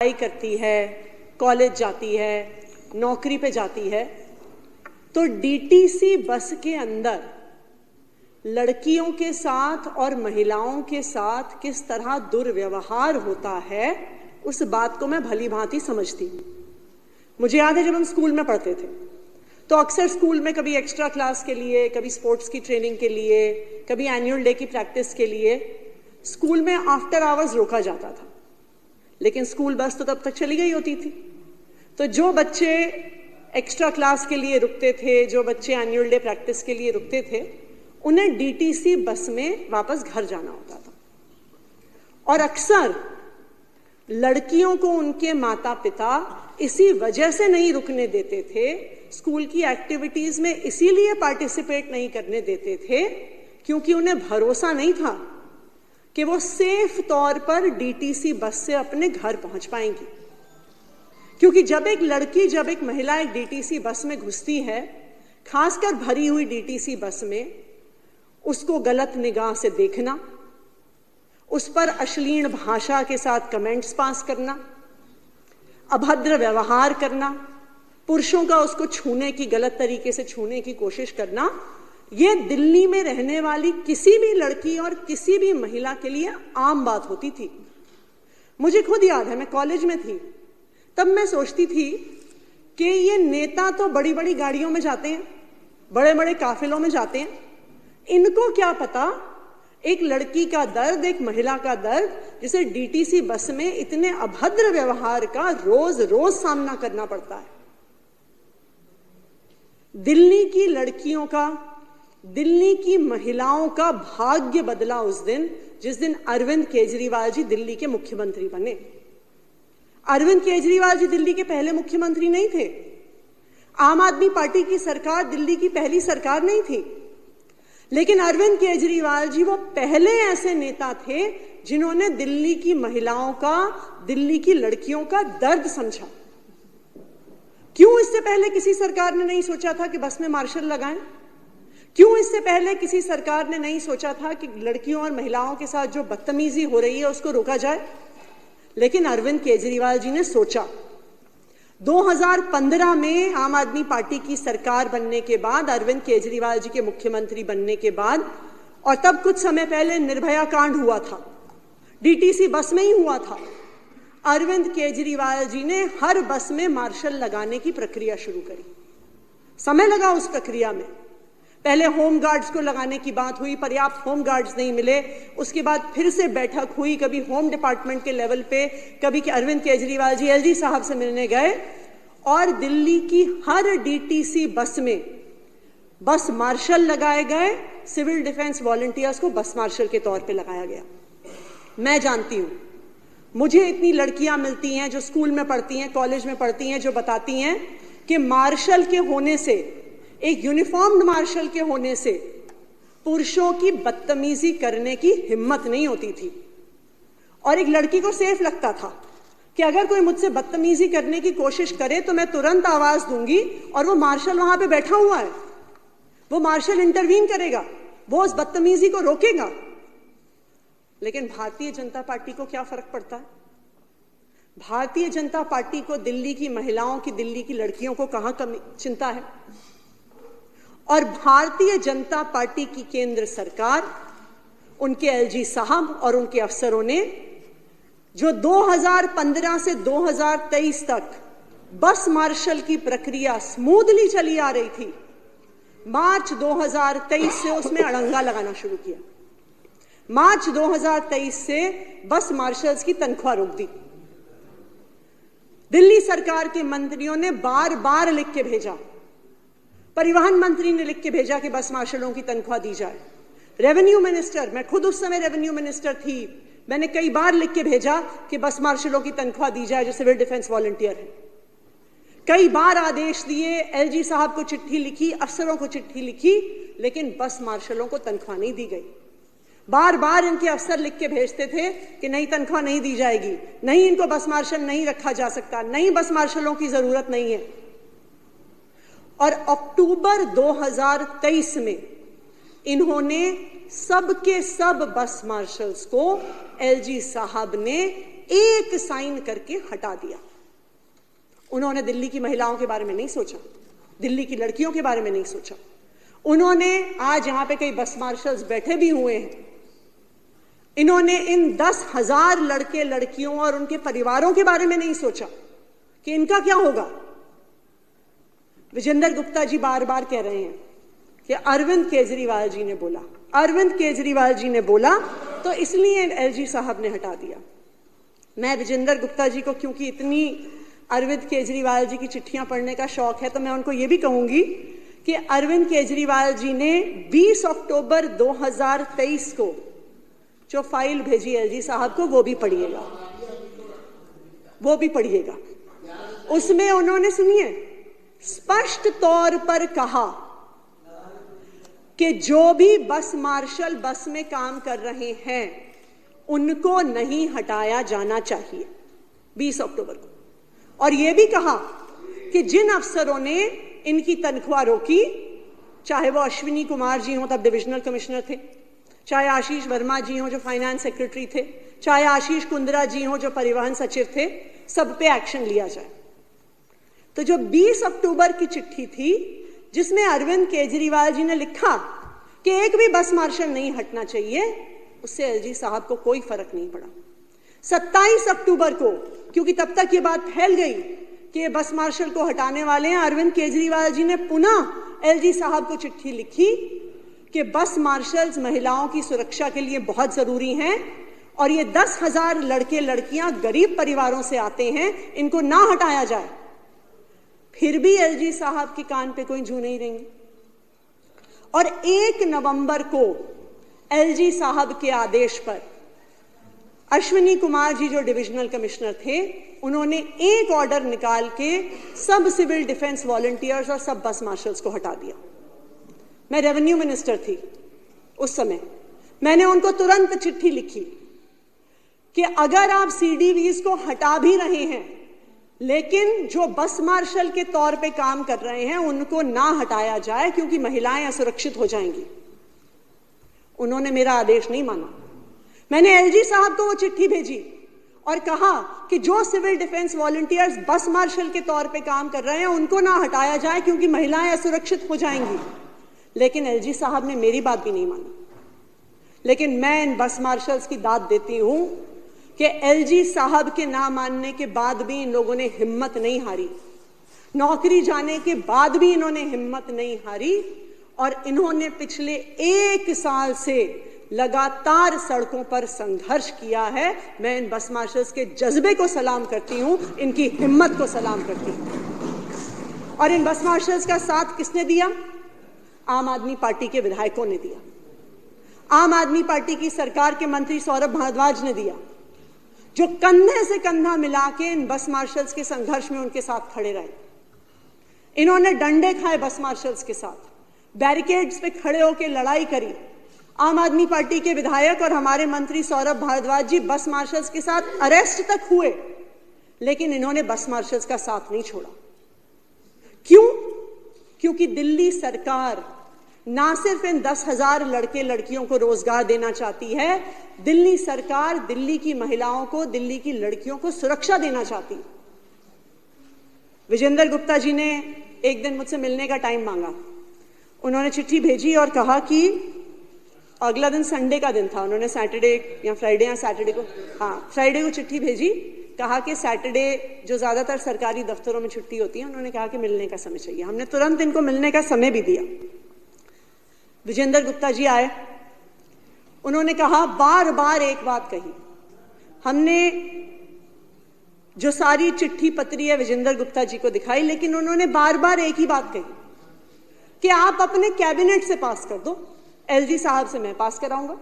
पढ़ाई करती है, कॉलेज जाती है, नौकरी पे जाती है, तो डीटीसी बस के अंदर लड़कियों के साथ और महिलाओं के साथ किस तरह दुर्व्यवहार होता है, उस बात को मैं भली भांति समझती हूँ। मुझे याद है जब हम स्कूल में पढ़ते थे तो अक्सर स्कूल में कभी एक्स्ट्रा क्लास के लिए, कभी स्पोर्ट्स की ट्रेनिंग के लिए, कभी एनुअल डे की प्रैक्टिस के लिए स्कूल में आफ्टर आवर्स रोका जाता था, लेकिन स्कूल बस तो तब तक चली गई होती थी। तो जो बच्चे एक्स्ट्रा क्लास के लिए रुकते थे, जो बच्चे एनुअल डे प्रैक्टिस के लिए रुकते थे, उन्हें डीटीसी बस में वापस घर जाना होता था। और अक्सर लड़कियों को उनके माता पिता इसी वजह से नहीं रुकने देते थे, स्कूल की एक्टिविटीज में इसीलिए पार्टिसिपेट नहीं करने देते थे क्योंकि उन्हें भरोसा नहीं था कि वो सेफ तौर पर डीटीसी बस से अपने घर पहुंच पाएंगी। क्योंकि जब एक महिला एक डीटीसी बस में घुसती है, खासकर भरी हुई डीटीसी बस में, उसको गलत निगाह से देखना, उस पर अश्लील भाषा के साथ कमेंट्स पास करना, अभद्र व्यवहार करना, पुरुषों का उसको छूने की, गलत तरीके से छूने की कोशिश करना, ये दिल्ली में रहने वाली किसी भी लड़की और किसी भी महिला के लिए आम बात होती थी। मुझे खुद याद है, मैं कॉलेज में थी, तब मैं सोचती थी कि ये नेता तो बड़ी बड़ी गाड़ियों में जाते हैं, बड़े बड़े काफिलों में जाते हैं, इनको क्या पता एक लड़की का दर्द, एक महिला का दर्द, जिसे डीटीसी बस में इतने अभद्र व्यवहार का रोज रोज सामना करना पड़ता है। दिल्ली की लड़कियों का, दिल्ली की महिलाओं का भाग्य बदला उस दिन जिस दिन अरविंद केजरीवाल जी दिल्ली के मुख्यमंत्री बने। अरविंद केजरीवाल जी दिल्ली के पहले मुख्यमंत्री नहीं थे। आम आदमी पार्टी की सरकार दिल्ली की पहली सरकार नहीं थी, लेकिन अरविंद केजरीवाल जी वो पहले ऐसे नेता थे जिन्होंने दिल्ली की महिलाओं का, दिल्ली की लड़कियों का दर्द समझा। क्यों इससे पहले किसी सरकार ने नहीं सोचा था कि बस में मार्शल लगाएं? क्यों इससे पहले किसी सरकार ने नहीं सोचा था कि लड़कियों और महिलाओं के साथ जो बदतमीजी हो रही है उसको रोका जाए? लेकिन अरविंद केजरीवाल जी ने सोचा। 2015 में आम आदमी पार्टी की सरकार बनने के बाद, अरविंद केजरीवाल जी के मुख्यमंत्री बनने के बाद, और तब कुछ समय पहले निर्भया कांड हुआ था, डीटीसी बस में ही हुआ था। अरविंद केजरीवाल जी ने हर बस में मार्शल लगाने की प्रक्रिया शुरू करी। समय लगा उस प्रक्रिया में। पहले होम गार्ड्स को लगाने की बात हुई, पर्याप्त होम गार्ड्स नहीं मिले। उसके बाद फिर से बैठक हुई, कभी होम डिपार्टमेंट के लेवल पे, कभी कि अरविंद केजरीवाल जी एलजी साहब से मिलने गए, और दिल्ली की हर डीटीसी बस में बस मार्शल लगाए गए। सिविल डिफेंस वॉलंटियर्स को बस मार्शल के तौर पे लगाया गया। मैं जानती हूं, मुझे इतनी लड़कियां मिलती हैं जो स्कूल में पढ़ती हैं, कॉलेज में पढ़ती हैं, जो बताती हैं कि मार्शल के होने से, एक यूनिफॉर्म्ड मार्शल के होने से, पुरुषों की बदतमीजी करने की हिम्मत नहीं होती थी। और एक लड़की को सेफ लगता था कि अगर कोई मुझसे बदतमीजी करने की कोशिश करे तो मैं तुरंत आवाज दूंगी और वो मार्शल वहां पे बैठा हुआ है, वो मार्शल इंटरवीन करेगा, वो उस बदतमीजी को रोकेगा। लेकिन भारतीय जनता पार्टी को क्या फर्क पड़ता है? भारतीय जनता पार्टी को दिल्ली की महिलाओं की, दिल्ली की लड़कियों को कहां कमी चिंता है? और भारतीय जनता पार्टी की केंद्र सरकार, उनके एलजी साहब और उनके अफसरों ने, जो 2015 से 2023 तक बस मार्शल की प्रक्रिया स्मूथली चली आ रही थी, मार्च 2023 से उसमें अड़ंगा लगाना शुरू किया। मार्च 2023 से बस मार्शल्स की तनख्वाह रोक दी। दिल्ली सरकार के मंत्रियों ने बार बार लिख के भेजा, परिवहन मंत्री ने लिख के भेजा कि बस मार्शलों की तनख्वाह दी जाए। रेवेन्यू मिनिस्टर, मैं खुद उस समय रेवेन्यू मिनिस्टर थी, मैंने कई बार लिख के भेजा कि बस मार्शलों की तनख्वाह दी जाए जो सिविल डिफेंस वॉलंटियर है। कई बार आदेश दिए, एलजी साहब को चिट्ठी लिखी, अफसरों को चिट्ठी लिखी, लेकिन बस मार्शलों को तनख्वाह नहीं दी गई। बार बार इनके अफसर लिख के भेजते थे कि नहीं, तनख्वाह नहीं दी जाएगी, नहीं, इनको बस मार्शल नहीं रखा जा सकता, नहीं, बस मार्शलों की जरूरत नहीं है। और अक्टूबर 2023 में इन्होंने सब के सब बस मार्शल्स को, एलजी साहब ने एक साइन करके हटा दिया। उन्होंने दिल्ली की महिलाओं के बारे में नहीं सोचा, दिल्ली की लड़कियों के बारे में नहीं सोचा। उन्होंने, आज यहां पे कई बस मार्शल्स बैठे भी हुए हैं, इन्होंने इन 10,000 लड़के लड़कियों और उनके परिवारों के बारे में नहीं सोचा कि इनका क्या होगा। विजेंद्र गुप्ता जी बार बार कह रहे हैं कि अरविंद केजरीवाल जी ने बोला, अरविंद केजरीवाल जी ने बोला, तो इसलिए एलजी साहब ने हटा दिया। मैं विजेंद्र गुप्ता जी को, क्योंकि इतनी अरविंद केजरीवाल जी की चिट्ठियां पढ़ने का शौक है, तो मैं उनको यह भी कहूंगी कि अरविंद केजरीवाल जी ने 20 अक्टूबर 2023 को जो फाइल भेजी एलजी साहब को, वो भी पढ़िएगा, वो भी पढ़िएगा। उसमें उन्होंने, सुनिए, स्पष्ट तौर पर कहा कि जो भी बस मार्शल बस में काम कर रहे हैं उनको नहीं हटाया जाना चाहिए 20 अक्टूबर को। और यह भी कहा कि जिन अफसरों ने इनकी तनख्वाह रोकी, चाहे वो अश्विनी कुमार जी हों, तब डिविजनल कमिश्नर थे, चाहे आशीष वर्मा जी हों जो फाइनेंस सेक्रेटरी थे, चाहे आशीष कुंद्रा जी हों जो परिवहन सचिव थे, सब पे एक्शन लिया जाए। तो जो 20 अक्टूबर की चिट्ठी थी जिसमें अरविंद केजरीवाल जी ने लिखा कि एक भी बस मार्शल नहीं हटना चाहिए, उससे एलजी साहब को कोई फर्क नहीं पड़ा। 27 अक्टूबर को, क्योंकि तब तक ये बात फैल गई कि ये बस मार्शल को हटाने वाले हैं, अरविंद केजरीवाल जी ने पुनः एलजी साहब को चिट्ठी लिखी कि बस मार्शल्स महिलाओं की सुरक्षा के लिए बहुत जरूरी हैं और ये 10,000 लड़के लड़कियां गरीब परिवारों से आते हैं, इनको ना हटाया जाए। फिर भी एलजी साहब के कान पे कोई जू नहीं रहेंगे। और 1 नवंबर को एलजी साहब के आदेश पर अश्विनी कुमार जी जो डिविजनल कमिश्नर थे, उन्होंने एक ऑर्डर निकाल के सब सिविल डिफेंस वॉलंटियर्स और सब बस मार्शल्स को हटा दिया। मैं रेवेन्यू मिनिस्टर थी उस समय, मैंने उनको तुरंत चिट्ठी लिखी कि अगर आप सीडीवीज को हटा भी रहे हैं, लेकिन जो बस मार्शल के तौर पे काम कर रहे हैं उनको ना हटाया जाए, क्योंकि महिलाएं असुरक्षित हो जाएंगी। उन्होंने मेरा आदेश नहीं माना। मैंने एलजी साहब को वो चिट्ठी भेजी और कहा कि जो सिविल डिफेंस वॉलंटियर्स बस मार्शल के तौर पे काम कर रहे हैं उनको ना हटाया जाए, क्योंकि महिलाएं असुरक्षित हो जाएंगी। लेकिन एलजी साहब ने मेरी बात भी नहीं मानी। लेकिन मैं इन बस मार्शल्स की दाद देती हूं कि एलजी साहब के ना मानने के बाद भी इन लोगों ने हिम्मत नहीं हारी, नौकरी जाने के बाद भी इन्होंने हिम्मत नहीं हारी, और इन्होंने पिछले 1 साल से लगातार सड़कों पर संघर्ष किया है। मैं इन बस मार्शल्स के जज्बे को सलाम करती हूं, इनकी हिम्मत को सलाम करती हूं। और इन बस मार्शल्स का साथ किसने दिया? आम आदमी पार्टी के विधायकों ने दिया, आम आदमी पार्टी की सरकार के मंत्री सौरभ भारद्वाज ने दिया, जो कंधे से कंधा मिला के इन बस मार्शल्स के संघर्ष में उनके साथ खड़े रहे। इन्होंने डंडे खाए बस मार्शल्स के साथ, बैरिकेड्स पे खड़े होकर लड़ाई करी। आम आदमी पार्टी के विधायक और हमारे मंत्री सौरभ भारद्वाज जी बस मार्शल्स के साथ अरेस्ट तक हुए, लेकिन इन्होंने बस मार्शल्स का साथ नहीं छोड़ा। क्यों? क्योंकि दिल्ली सरकार ना सिर्फ इन 10,000 लड़के लड़कियों को रोजगार देना चाहती है, दिल्ली सरकार दिल्ली की महिलाओं को, दिल्ली की लड़कियों को सुरक्षा देना चाहती है। विजेंद्र गुप्ता जी ने एक दिन मुझसे मिलने का टाइम मांगा। उन्होंने चिट्ठी भेजी और कहा कि अगला दिन संडे का दिन था, उन्होंने सैटरडे या फ्राइडे या सैटरडे को, हाँ फ्राइडे को चिट्ठी भेजी, कहा कि सैटरडे जो ज्यादातर सरकारी दफ्तरों में छुट्टी होती है, उन्होंने कहा कि मिलने का समय चाहिए। हमने तुरंत इनको मिलने का समय भी दिया। विजेंद्र गुप्ता जी आए, उन्होंने कहा, बार बार एक बात कही, हमने जो सारी चिट्ठी पत्री है विजेंद्र गुप्ता जी को दिखाई, लेकिन उन्होंने बार बार एक ही बात कही कि आप अपने कैबिनेट से पास कर दो, एलजी साहब से मैं पास कराऊंगा।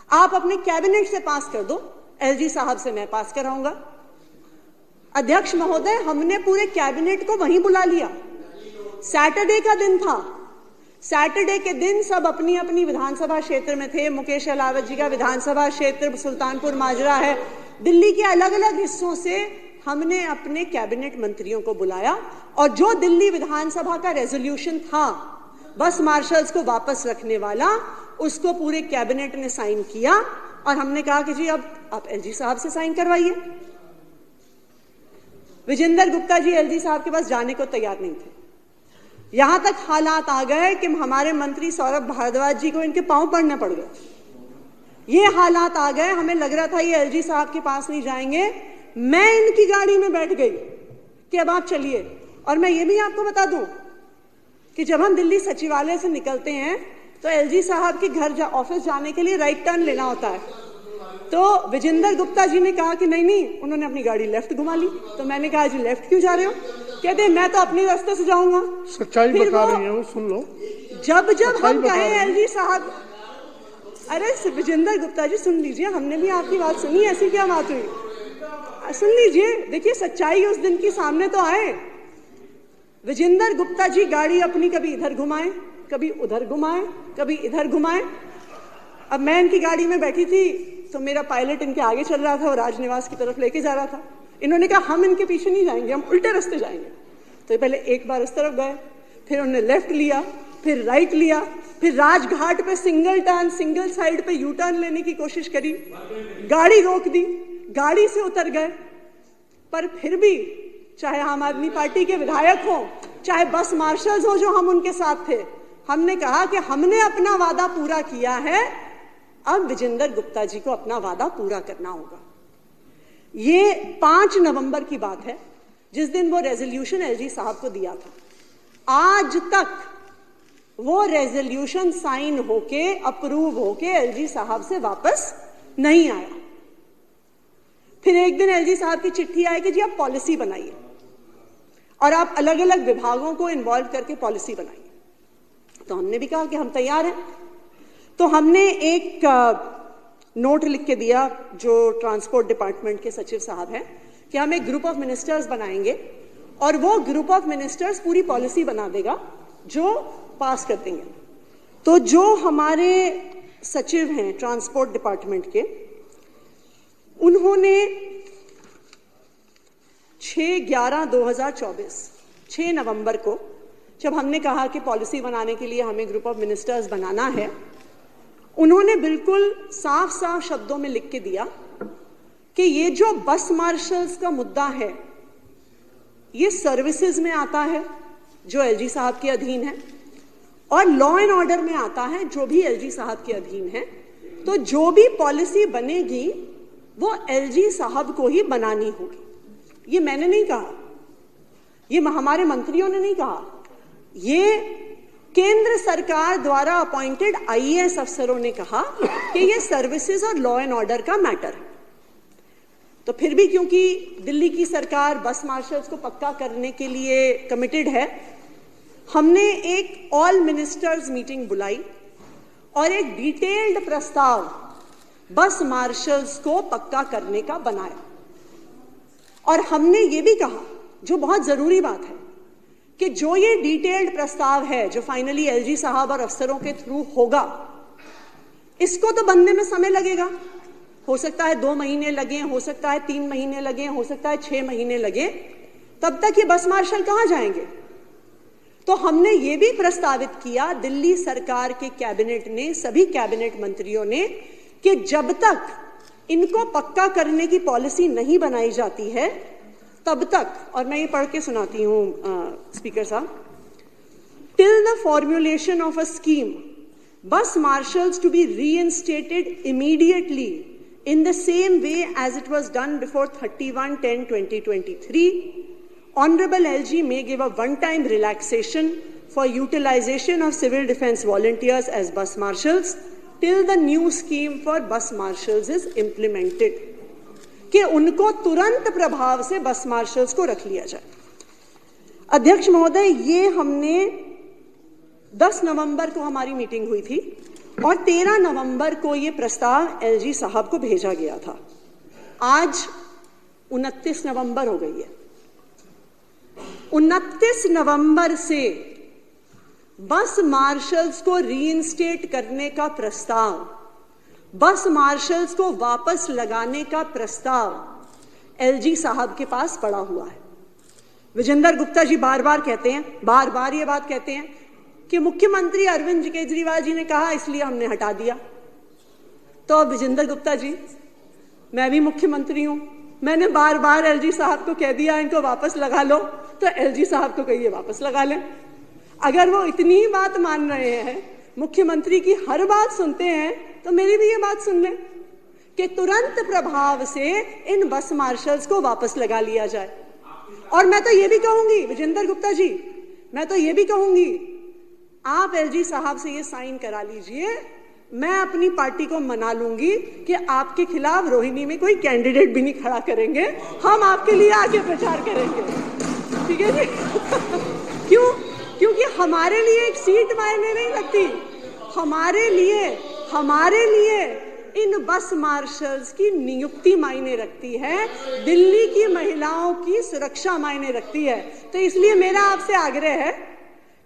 आप अपने कैबिनेट से पास कर दो, एलजी साहब से मैं पास कराऊंगा। अध्यक्ष महोदय, हमने पूरे कैबिनेट को वहीं बुला लिया। सैटरडे का दिन था, सैटरडे के दिन सब अपनी अपनी विधानसभा क्षेत्र में थे। मुकेश अहलावत जी का विधानसभा क्षेत्र सुल्तानपुर माजरा है। दिल्ली के अलग अलग हिस्सों से हमने अपने कैबिनेट मंत्रियों को बुलाया और जो दिल्ली विधानसभा का रेजोल्यूशन था बस मार्शल्स को वापस रखने वाला, उसको पूरे कैबिनेट ने साइन किया और हमने कहा कि जी अब आप एलजी साहब से साइन करवाइए। विजेंद्र गुप्ता जी एलजी साहब के पास जाने को तैयार नहीं थे। यहां तक हालात आ गए कि हमारे मंत्री सौरभ भारद्वाज जी को इनके पांव पड़ने पड़ गए। ये हालात आ गए, हमें लग रहा था ये एलजी साहब के पास नहीं जाएंगे। मैं इनकी गाड़ी में बैठ गई कि अब आप चलिए। और मैं ये भी आपको बता दूं कि जब हम दिल्ली सचिवालय से निकलते हैं तो एलजी साहब के घर ऑफिस जाने के लिए राइट टर्न लेना होता है। तो विजेंद्र गुप्ता जी ने कहा कि नहीं, उन्होंने अपनी गाड़ी लेफ्ट घुमा ली। तो मैंने कहा जी लेफ्ट क्यों जा रहे हो? कहते मैं तो अपने रास्ते से जाऊंगा। सच्चाई बता रही हूं, सुन लो। जब हम कहें एलजी साहब, अरे विजेंद्र गुप्ता जी सुन लीजिए, हमने भी आपकी बात सुनी, ऐसी क्या बात हुई? सुन लीजिए, देखिए सच्चाई उस दिन की सामने तो आए। विजेंद्र गुप्ता जी गाड़ी अपनी कभी इधर घुमाए, कभी उधर घुमाए, कभी इधर घुमाए। अब मैं इनकी गाड़ी में बैठी थी तो मेरा पायलट इनके आगे चल रहा था और राजनिवास की तरफ लेके जा रहा था। इन्होंने कहा हम इनके पीछे नहीं जाएंगे, हम उल्टे रास्ते जाएंगे। तो पहले एक बार इस तरफ गए, फिर उन्होंने लेफ्ट लिया, फिर राइट लिया, फिर राजघाट पे सिंगल टर्न, सिंगल साइड पे यू टर्न लेने की कोशिश करी, गाड़ी रोक दी, गाड़ी से उतर गए। पर फिर भी चाहे आम आदमी पार्टी के विधायक हो, चाहे बस मार्शल्स हो जो हम उनके साथ थे, हमने कहा कि हमने अपना वादा पूरा किया है, अब विजेंद्र गुप्ता जी को अपना वादा पूरा करना होगा। ये 5 नवंबर की बात है जिस दिन वो रेजोल्यूशन एलजी साहब को दिया था। आज तक वो रेजोल्यूशन साइन होके, अप्रूव होके एलजी साहब से वापस नहीं आया। फिर एक दिन एलजी साहब की चिट्ठी आई कि जी आप पॉलिसी बनाइए और आप अलग अलग विभागों को इन्वॉल्व करके पॉलिसी बनाइए। तो हमने भी कहा कि हम तैयार हैं। तो हमने एक नोट लिख के दिया जो ट्रांसपोर्ट डिपार्टमेंट के सचिव साहब हैं कि हम एक ग्रुप ऑफ मिनिस्टर्स बनाएंगे और वो ग्रुप ऑफ मिनिस्टर्स पूरी पॉलिसी बना देगा जो पास कर देंगे। तो जो हमारे सचिव हैं ट्रांसपोर्ट डिपार्टमेंट के, उन्होंने 6/11/2024 6 नवंबर को जब हमने कहा कि पॉलिसी बनाने के लिए हमें ग्रुप ऑफ मिनिस्टर्स बनाना है, उन्होंने बिल्कुल साफ साफ शब्दों में लिख के दिया कि ये जो बस मार्शल्स का मुद्दा है ये सर्विसेज में आता है जो एलजी साहब के अधीन है, और लॉ एंड ऑर्डर में आता है जो भी एलजी साहब के अधीन है। तो जो भी पॉलिसी बनेगी वो एलजी साहब को ही बनानी होगी। ये मैंने नहीं कहा, ये हमारे मंत्रियों ने नहीं कहा, ये केंद्र सरकार द्वारा अपॉइंटेड आईएएस अफसरों ने कहा कि ये सर्विसेज और लॉ एंड ऑर्डर का मैटर है। तो फिर भी क्योंकि दिल्ली की सरकार बस मार्शल्स को पक्का करने के लिए कमिटेड है, हमने एक ऑल मिनिस्टर्स मीटिंग बुलाई और एक डिटेल्ड प्रस्ताव बस मार्शल्स को पक्का करने का बनाया। और हमने ये भी कहा, जो बहुत जरूरी बात है, कि जो ये डिटेल्ड प्रस्ताव है जो फाइनली एलजी साहब और अफसरों के थ्रू होगा, इसको तो बनने में समय लगेगा। हो सकता है 2 महीने लगे, हो सकता है 3 महीने लगे, हो सकता है 6 महीने लगे। तब तक ये बस मार्शल कहां जाएंगे? तो हमने ये भी प्रस्तावित किया दिल्ली सरकार के कैबिनेट ने, सभी कैबिनेट मंत्रियों ने, कि जब तक इनको पक्का करने की पॉलिसी नहीं बनाई जाती है तब तक, और मैं ये पढ़ के सुनाती हूं स्पीकर साहब, till the formulation of a scheme bus marshals to be reinstated immediately in the same way as it was done before 31/10/2023, Honorable LG may give a one-time relaxation for utilization of civil defense volunteers as bus marshals till the new scheme for bus marshals is implemented, कि उनको तुरंत प्रभाव से बस marshals को रख लिया जाए। अध्यक्ष महोदय, ये हमने 10 नवंबर को हमारी मीटिंग हुई थी और 13 नवंबर को ये प्रस्ताव एलजी साहब को भेजा गया था। आज 29 नवंबर हो गई है। 29 नवंबर से बस मार्शल्स को रीइंस्टेट करने का प्रस्ताव, बस मार्शल्स को वापस लगाने का प्रस्ताव एलजी साहब के पास पड़ा हुआ है। विजेंद्र गुप्ता जी बार बार कहते हैं, बार बार ये बात कहते हैं कि मुख्यमंत्री अरविंद केजरीवाल जी ने कहा इसलिए हमने हटा दिया। तो अब विजेंद्र गुप्ता जी, मैं भी मुख्यमंत्री हूं, मैंने बार बार एलजी साहब को कह दिया इनको वापस लगा लो, तो एलजी साहब को कहिए वापस लगा लें। अगर वो इतनी ही बात मान रहे हैं, मुख्यमंत्री की हर बात सुनते हैं, तो मेरी भी ये बात सुन लें कि तुरंत प्रभाव से इन बस मार्शल्स को वापस लगा लिया जाए। और मैं तो ये भी कहूंगी विजेंद्र गुप्ता जी, मैं तो ये भी कहूंगी आप एलजी साहब से ये साइन करा लीजिए, मैं अपनी पार्टी को मना लूंगी कि आपके खिलाफ रोहिणी में कोई कैंडिडेट भी नहीं खड़ा करेंगे, हम आपके लिए आके प्रचार करेंगे, ठीक है जी। क्यों? क्योंकि हमारे लिए एक सीट मायने नहीं रखती, हमारे लिए इन बस मार्शल्स की नियुक्ति मायने रखती है, दिल्ली की महिलाओं की सुरक्षा मायने रखती है। तो इसलिए मेरा आपसे आग्रह है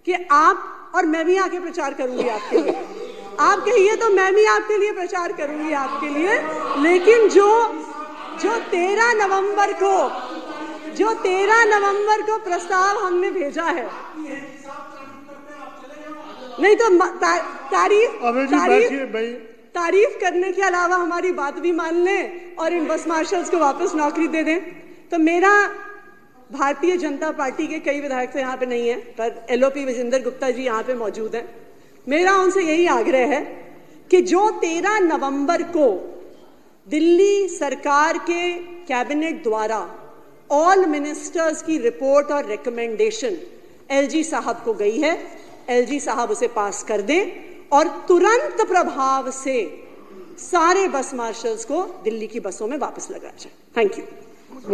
कि आप, और मैं भी आके प्रचार करूंगी आपके लिए, आप कहिए तो मैं भी आपके लिए प्रचार करूंगी आपके लिए, लेकिन जो 13 नवंबर को प्रस्ताव हमने भेजा है, नहीं तो तारीफ करने के अलावा हमारी बात भी मान लें और इन बस मार्शल्स को वापस नौकरी दे दें। तो मेरा भारतीय जनता पार्टी के कई विधायक तो यहाँ पे नहीं है, पर एलओपी विजेंद्र गुप्ता जी यहाँ पे मौजूद हैं, मेरा उनसे यही आग्रह है कि जो 13 नवंबर को दिल्ली सरकार के कैबिनेट द्वारा ऑल मिनिस्टर्स की रिपोर्ट और रिकमेंडेशन एलजी साहब को गई है, एलजी साहब उसे पास कर दें और तुरंत प्रभाव से सारे बस मार्शल्स को दिल्ली की बसों में वापस लगाया जाए। Thank you.